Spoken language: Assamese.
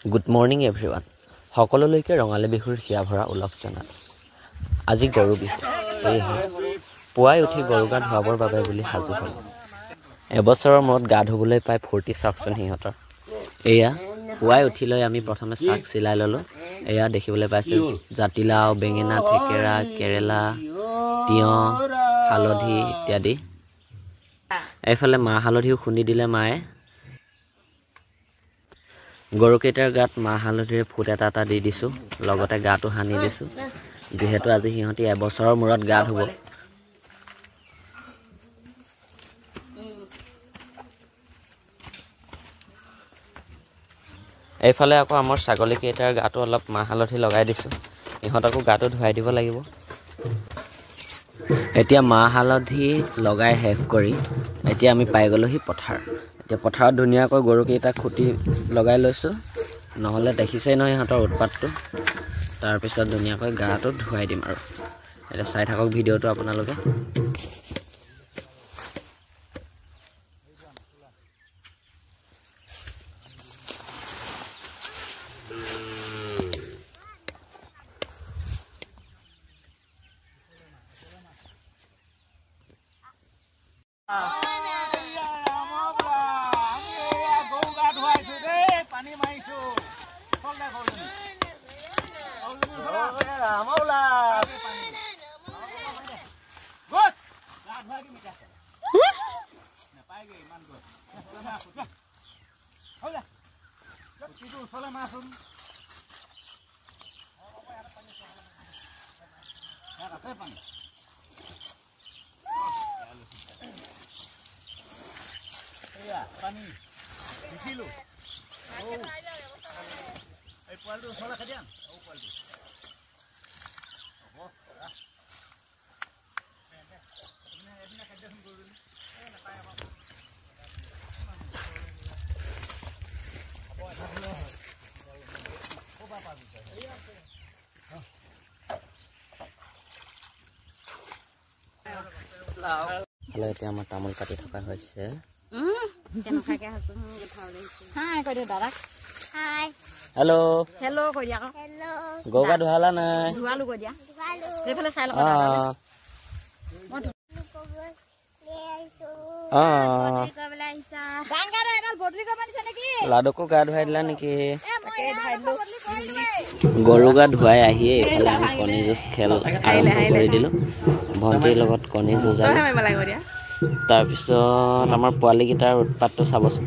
Good morning everyone. সকলোলৈকে ৰঙালী বিহুৰ হিয়া ভৰা উলহ জনাত। আজি গৰু বিহু। পুৱাই উঠি গৰু গা ধুৱাবৰ বাবে বুলি সাজু হ'ল। এবছৰৰ মূৰত গা ধুবলৈ পাই ফূৰ্তি চাওকচোন সিহঁতৰ। এয়া পুৱাই উঠি লৈ আমি প্ৰথমে চাক চিলাই ল'লোঁ। এয়া দেখিবলৈ পাইছে জাতিলাও, বেঙেনা, থেকেৰা, কেৰেলা, তিয়ঁহ, হালধি ইত্যাদি। এইফালে মাহ হালধিও খুন্দি দিলে মায়ে। গৰুকেইটাৰ গাত মাহ হালধিৰে ফুট এটা এটা দি দিছোঁ, লগতে গাটো সানি দিছোঁ, যিহেতু আজি সিহঁতি এবছৰৰ মূৰত গা ধুব। এইফালে আকৌ আমাৰ ছাগলীকেইটাৰ গাটো অলপ মাহ হালধি লগাই দিছোঁ, ইহঁতকো গাটো ধুৱাই দিব লাগিব। এতিয়া মাহ হালধি লগাই শেষ কৰি এতিয়া আমি পাই গ'লোহি পথাৰ। এতিয়া পথাৰত ধুনীয়াকৈ গৰুকেইটাক খুটি লগাই লৈছোঁ, নহ'লে দেখিছেই নহয় ইহঁতৰ উৎপাতটো। তাৰপিছত ধুনীয়াকৈ গাটো ধুৱাই দিম আৰু এতিয়া চাই থাকক ভিডিঅ'টো আপোনালোকে। Halo, এতিয়া আমাৰ তামোল কাটি থকা হৈছে। হেল্ল' হেল্ল' কৈ দিয়া। গৰু গা ধুৱালা নাই? ধুৱালো কৈ দিয়া। এইফালে চাই লওক। লাডুকো গা ধুৱাই দিলা নেকি? গৰু গা ধুৱাই আহিয়ে এইফালে আমি কণী যুঁজ খেল আৰম্ভ কৰি দিলোঁ। ভণ্টিৰ লগত কণী যুঁজালোঁ। তাৰপিছত আমাৰ পোৱালীকেইটাৰ উৎপাতটো চাবচোন।